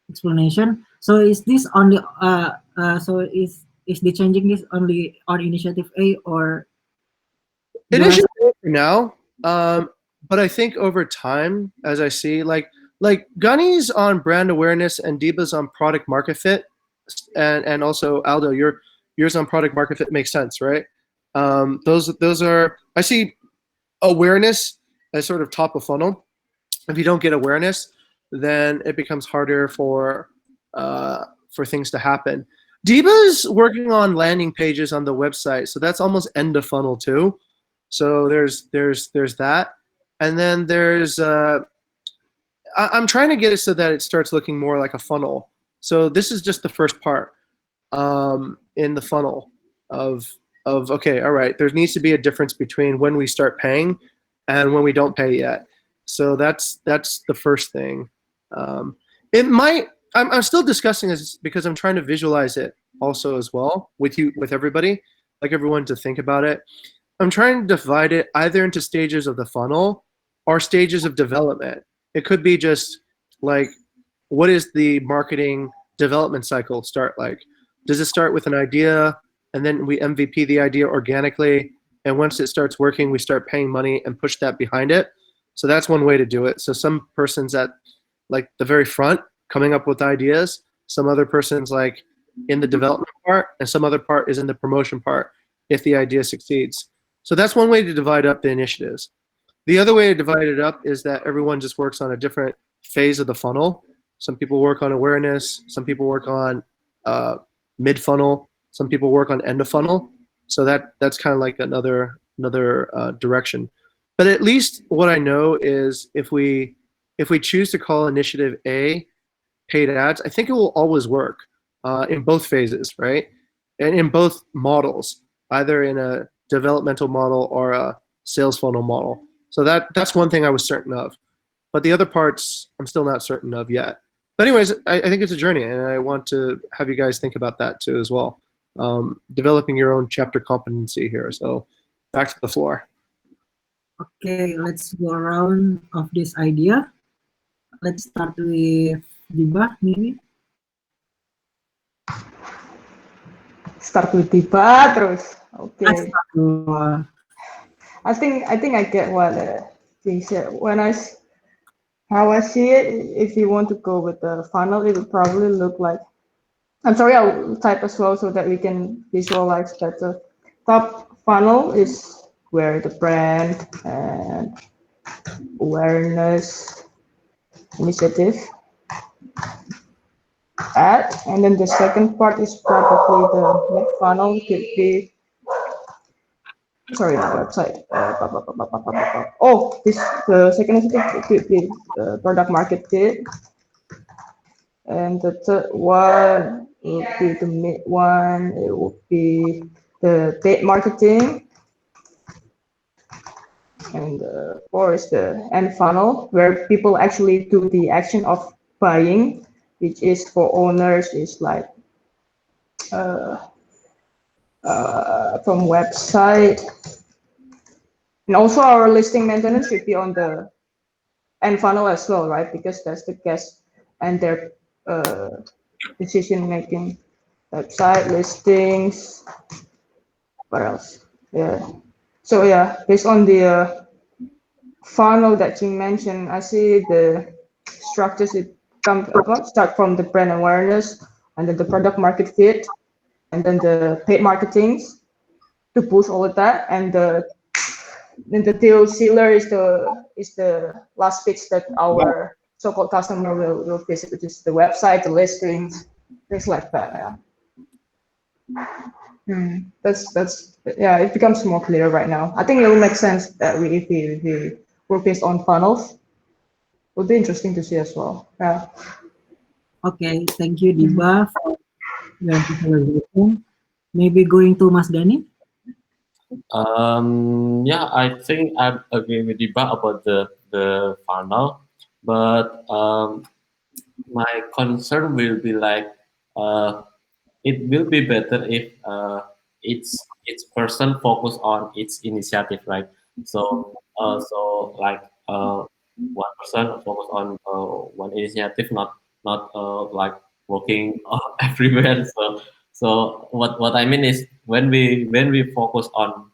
explanation. So is this only so is the changing this only on initiative A, or Initiative A for now, but I think over time, as I see, like Gunny's on brand awareness and Deeba's on product market fit, and also Aldo, yours on product market fit makes sense, right? Those are, I see awareness as sort of top of funnel. If you don't get awareness, then it becomes harder for things to happen. Deeba's working on landing pages on the website, so that's almost end of funnel too. So there's that, and then there's I'm trying to get it so that it starts looking more like a funnel. So this is just the first part in the funnel of okay, all right, there needs to be a difference between when we start paying and when we don't pay yet. So that's the first thing. It might. I'm still discussing this because I'm trying to visualize it also as well with everybody, like everyone to think about it. I'm trying to divide it either into stages of the funnel or stages of development. It could be just like, what is the marketing development cycle start like? Does it start with an idea and then we MVP the idea organically, and once it starts working, we start paying money and push that behind it? So that's one way to do it. So some person's at like the very front coming up with ideas, some other person's like in the development part, and some other part is in the promotion part if the idea succeeds. So that's one way to divide up the initiatives. The other way to divide it up is that everyone just works on a different phase of the funnel. Some people work on awareness, some people work on mid funnel, some people work on end of funnel. So that's kind of like another direction. But at least what I know is if we choose to call initiative A paid ads, I think it will always work in both phases, right? And in both models, either in a developmental model or a sales funnel model. So that's one thing I was certain of. But the other parts, I'm still not certain of yet. But anyways, I think it's a journey, and I want to have you guys think about that too as well. Developing your own chapter competency here. So back to the floor. Okay, let's go around of this idea. Let's start with Diba, maybe. Start with Tiba terus. Okay. Let's start with, I think I get what Jing said. How I see it, if you want to go with the funnel, it would probably look like. I'm sorry, I'll type as well so that we can visualize better. Top funnel is where the brand and awareness initiative at, and then the second part is probably the mid funnel. Could be, sorry, not website. Oh, the second initiative could be the product market fit, and the third one would be the mid one. It would be the paid marketing. And 4 is the end funnel, where people actually do the action of buying, which is for owners is like from website. And also our listing maintenance should be on the end funnel as well, right? Because that's the guest and their decision making. Website listings. What else? Yeah. So yeah, based on the funnel that you mentioned, I see the structures it start from the brand awareness and then the product market fit and then the paid marketing to boost all of that, and the deal sealer is the last page that our so-called customer will visit, which is the website, the listings, things like that. Yeah. That's yeah. It becomes more clear right now. I think it will make sense that if we work based on funnels, would be interesting to see as well. Yeah. Okay, thank you, Diba, for your visualization. Maybe going to Mas Dani. Yeah, I think I agree with Diba about the funnel, but my concern will be like uh, it will be better if each person focus on its initiative, right? So like one person focus on one initiative, not like working everywhere. So what I mean is when we focus on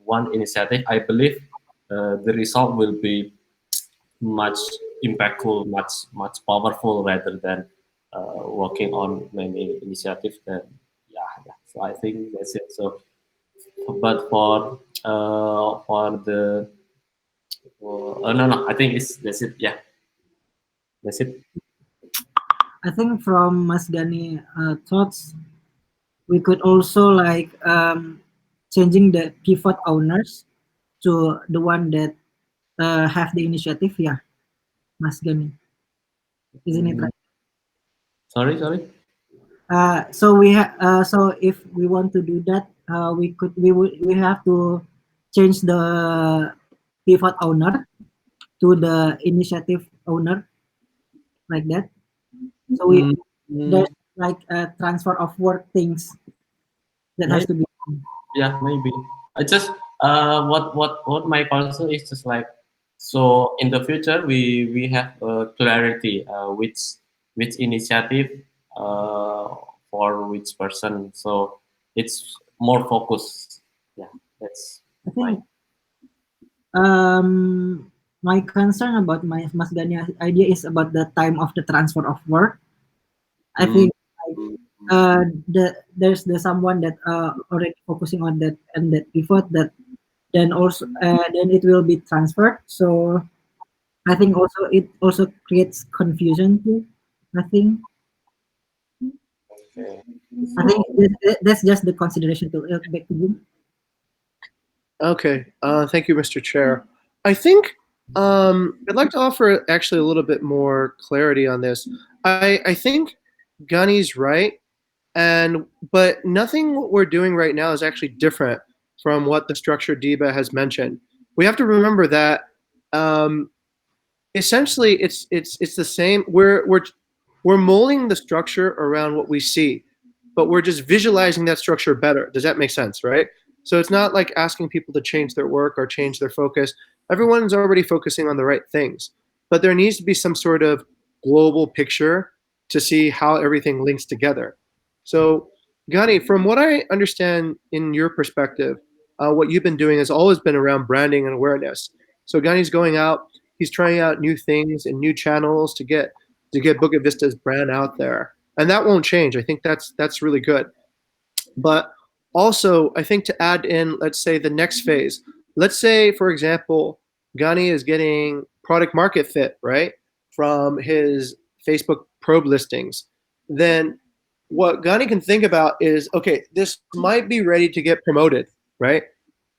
one initiative, I believe the result will be much impactful, much powerful rather than working on many initiatives. Then yeah. So I think that's it. So, but for the no, I think it's that's it. Yeah, that's it. I think from Mas Dani thoughts, we could also like changing the pivot owners to the one that have the initiative. Yeah, Mas Gani, isn't it right? Sorry. So if we want to do that, we have to change the pivot owner to the initiative owner like that. So Mm, there's like a transfer of work things that has maybe, to be done. yeah, maybe. I just what my concern is just like, so in the future we have clarity which initiative uh, for which person, so it's more focused. Yeah, that's I my. think my concern about my Mas Gani idea is about the time of the transfer of work. I Mm, think like, there's the someone that already focusing on that and that pivot that then it will be transferred. So I think also it also creates confusion too. I think okay. I think that's just the consideration to back to you. Okay. Thank you, Mr. Chair. I think I'd like to offer actually a little bit more clarity on this. I think Gunny's right, but nothing what we're doing right now is actually different from what the structure DIBA has mentioned. We have to remember that um, essentially it's the same. We're molding the structure around what we see, but we're just visualizing that structure better. Does that make sense, right? So it's not like asking people to change their work or change their focus. Everyone's already focusing on the right things, but there needs to be some sort of global picture to see how everything links together. So, Gani, from what I understand in your perspective, what you've been doing has always been around branding and awareness. So Gani's going out, he's trying out new things and new channels to get Bukit Vista's brand out there, and that won't change. I think that's really good. But also, I think to add in, let's say the next phase. Let's say, for example, Gani is getting product market fit, right, from his Facebook probe listings. Then what Gani can think about is, okay, this might be ready to get promoted, right?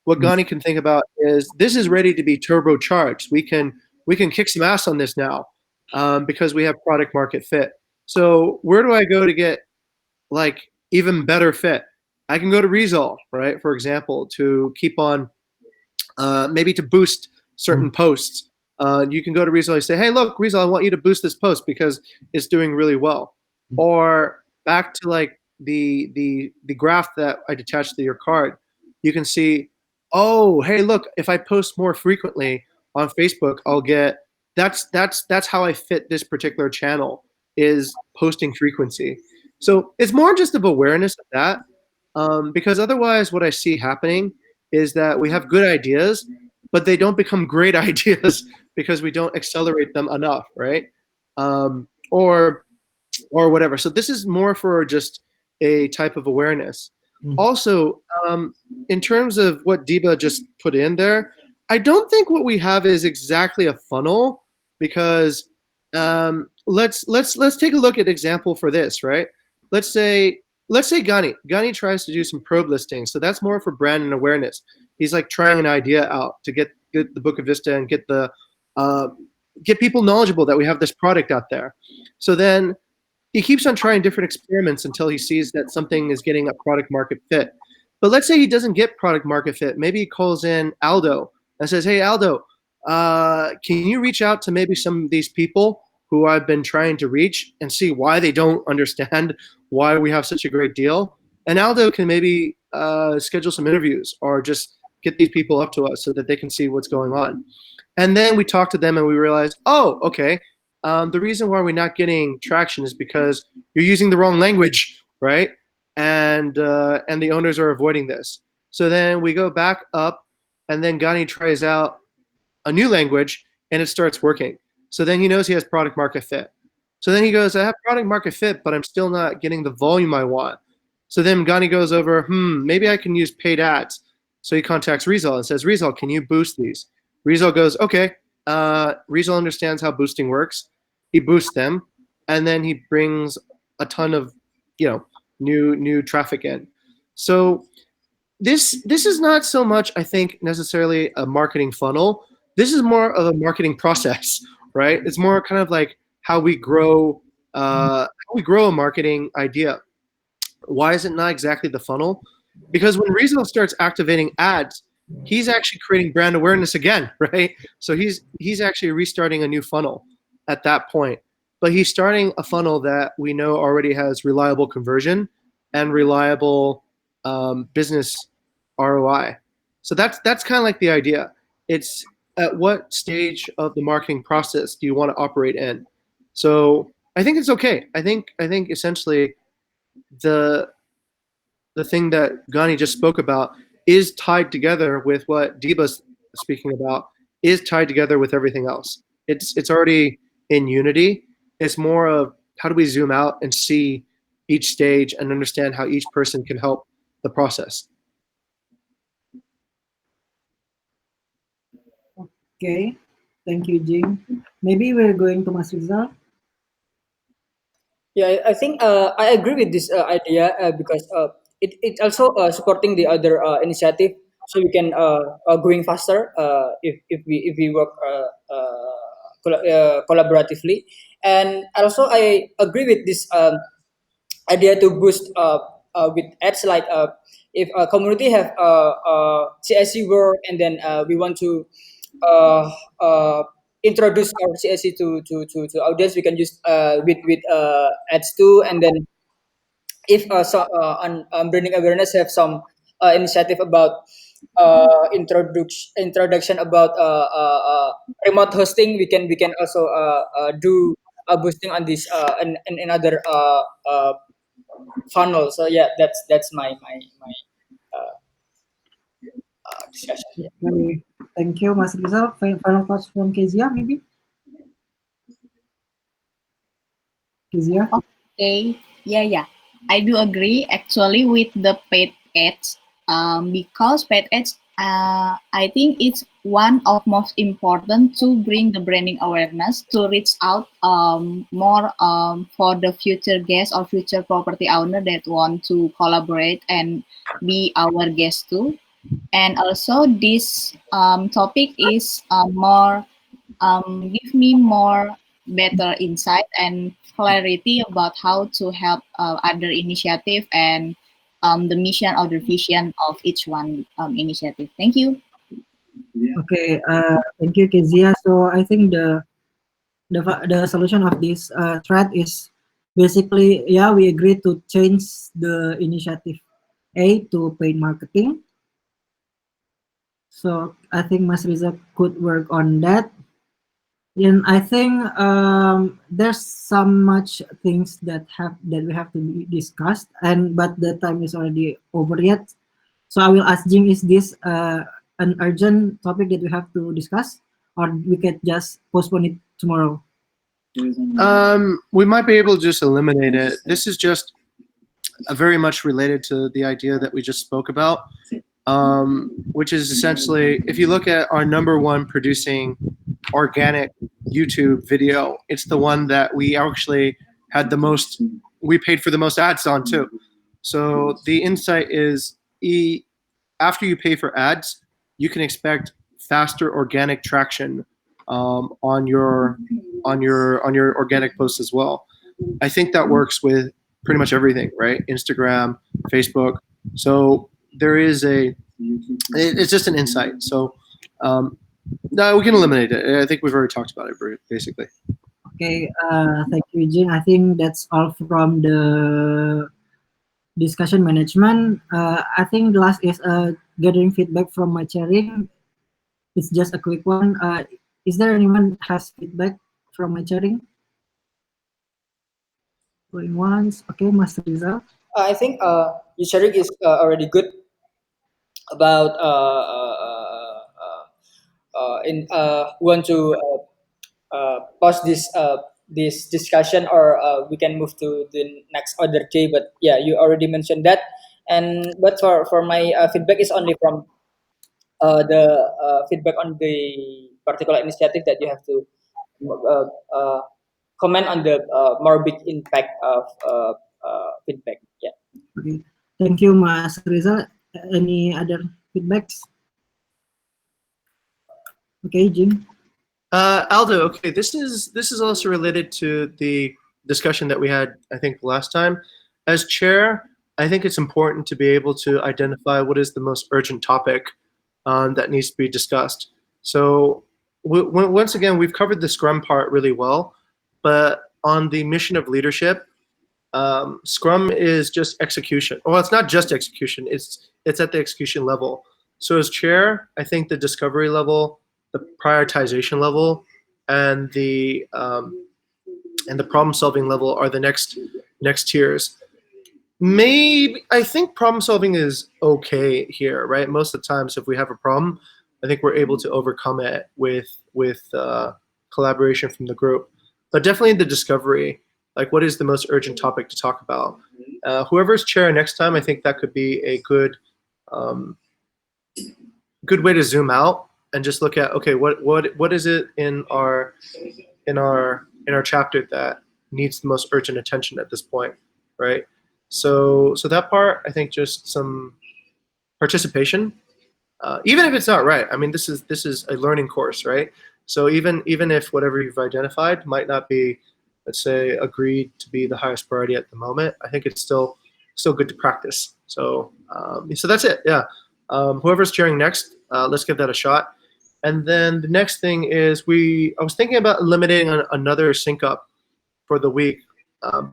What Gani can think about is this is ready to be turbocharged. We can kick some ass on this now because we have product market fit. So where do I go to get like even better fit? I can go to Resolve, right? For example, to keep on maybe to boost certain posts. You can go to Rizal and say, hey, look, Rizal, I want you to boost this post because it's doing really well. Or back to like the graph that I detached to your card, you can see, oh, hey, look, if I post more frequently on Facebook, I'll get that's how I fit this particular channel is posting frequency. So it's more just of awareness of that, because otherwise what I see happening is that we have good ideas, but they don't become great ideas because we don't accelerate them enough, right? Or whatever. So this is more for just a type of awareness. Also, in terms of what Deba just put in there, I don't think what we have is exactly a funnel, because let's take a look at example for this, right? Let's say Gani tries to do some probe listings, so that's more for brand and awareness. He's like trying an idea out to get the Bukit Vista and get people knowledgeable that we have this product out there. So then he keeps on trying different experiments until he sees that something is getting a product market fit. But let's say he doesn't get product market fit. Maybe he calls in Aldo and says, hey, Aldo, can you reach out to maybe some of these people who I've been trying to reach and see why they don't understand why we have such a great deal? And Aldo can maybe schedule some interviews or just get these people up to us so that they can see what's going on. And then we talk to them and we realize, oh, okay, the reason why we're not getting traction is because you're using the wrong language, right? And the owners are avoiding this. So then we go back up, and then Gani tries out a new language, and it starts working. So then he knows he has product market fit. So then he goes, I have product market fit, but I'm still not getting the volume I want. So then Gani goes over, maybe I can use paid ads. So he contacts Rizal and says, Rizal, can you boost these? Rizal goes, okay. Rizal understands how boosting works. He boosts them, and then he brings a ton of, new traffic in. So this is not so much, I think, necessarily a marketing funnel. This is more of a marketing process, right? It's more kind of like how we grow a marketing idea. Why is it not exactly the funnel? Because when Rizal starts activating ads, he's actually creating brand awareness again, right? So he's actually restarting a new funnel at that point. But he's starting a funnel that we know already has reliable conversion and reliable business ROI. So that's kind of like the idea. It's at what stage of the marketing process do you want to operate in? So I think it's okay. I think essentially the thing that Gani just spoke about is tied together with what Deepa's speaking about, is tied together with everything else. It's already in unity. It's more of how do we zoom out and see each stage and understand how each person can help the process. Okay, thank you, Jing. Maybe we're going to Mas Rizal. Yeah, I think I agree with this idea because it also supporting the other initiative, so we can going faster if we work collaboratively. And also I agree with this idea to boost with ads like if a community have CSC work and then we want to uh, uh, introduce our CSC to audience, we can use with ads too. And then if on branding awareness have some initiative about introduction about remote hosting, we can also do boosting on this and other funnel. So yeah, that's my discussion. Yeah. Okay, thank you, Mas Rizal. Final thoughts from Kezia, maybe? Kezia? Okay, yeah. I do agree actually with the paid ads, because paid ads, I think it's one of most important to bring the branding awareness to reach out more for the future guests or future property owner that want to collaborate and be our guest too. And also this topic is more give me more better insight and clarity about how to help other initiative and the mission or the vision of each one initiative. Thank you. Okay, thank you, Kezia. So I think the solution of this thread is basically, yeah, we agree to change the initiative A to paid marketing. So I think Mas Riza could work on that. And I think there's some much things that we have to be discussed, and but the time is already over yet. So I will ask Jing, is this an urgent topic that we have to discuss, or we can just postpone it tomorrow? We might be able to just eliminate it. This is just very much related to the idea that we just spoke about, which is essentially, if you look at our number one producing organic YouTube video, it's the one that we actually had the most, we paid for the most ads on too. So the insight is, after you pay for ads, you can expect faster organic traction on your organic posts as well. I think that works with pretty much everything, right? Instagram, Facebook. So there is it's just an insight. So no, we can eliminate it. I think we've already talked about it basically. Okay, thank you, Jing. I think that's all from the discussion management. I think the last is gathering feedback from my sharing. It's just a quick one. Is there anyone has feedback from my sharing? Going once. Okay, Mas Rizal. I think your sharing is already good about in want to pause this discussion, or we can move to the next other day. But yeah, you already mentioned that. And but for my feedback is only from the feedback on the particular initiative that you have to uh, uh, comment on the more big impact of feedback. Yeah. Okay, thank you, Mas Rizal. Any other feedbacks? Okay, Jim. Aldo, okay, this is also related to the discussion that we had, I think, last time. As chair, I think it's important to be able to identify what is the most urgent topic that needs to be discussed. So once again, we've covered the Scrum part really well, but on the mission of leadership, Scrum is just execution. Well, it's not just execution; it's at the execution level. So as chair, I think the discovery level, the prioritization level, and the problem solving level are the next tiers. Maybe I think problem solving is okay here, right? Most of the times, if we have a problem, I think we're able to overcome it with collaboration from the group. But definitely the discovery, like what is the most urgent topic to talk about. Whoever's chair next time, I think that could be a um, good way to zoom out and just look at, okay, what is it in our chapter that needs the most urgent attention at this point, right? So that part, I think, just some participation, even if it's not right. I mean, this is a learning course, right? So even if whatever you've identified might not be, let's say, agreed to be the highest priority at the moment, I think it's still good to practice. So so that's it. Yeah. Whoever's chairing next, let's give that a shot. And then the next thing is I was thinking about eliminating another sync up for the week,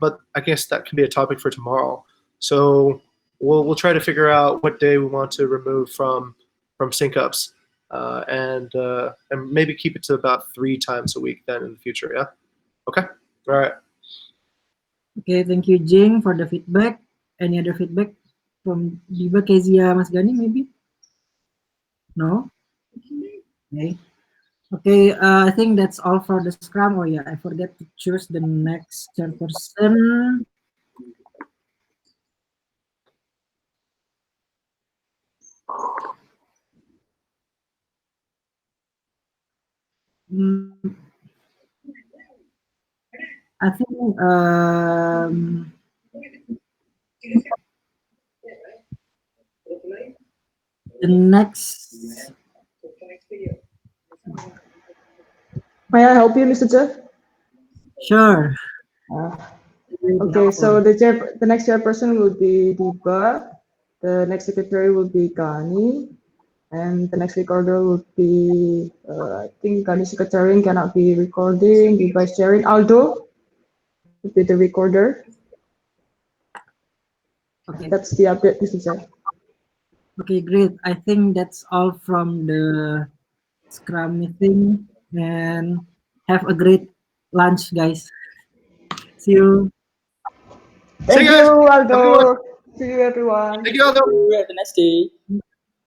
but I guess that can be a topic for tomorrow. So we'll try to figure out what day we want to remove from sync ups, and maybe keep it to about 3 times a week then in the future. Yeah. Okay. All right. Okay, thank you, Jing, for the feedback. Any other feedback from Diva, Kezia, Mas Gani, maybe? No? Okay. Okay, I think that's all for the Scrum. Oh yeah, I forget to choose the next chairperson. Hmm, I think the next. May I help you, Mr. Jeff? Sure. Okay, so the next chairperson will be Diba. The next secretary will be Gani. And the next recorder would be, I think Kali Secretary cannot be recording. The vice chairing Aldo would be the recorder. Okay. That's the update, Mr. Chair. Okay, great. I think that's all from the Scrum meeting, and have a great lunch, guys. See you. Thank guys. you, Have a good one. Aldo. See you, everyone. Thank you, Aldo. Have a nice day.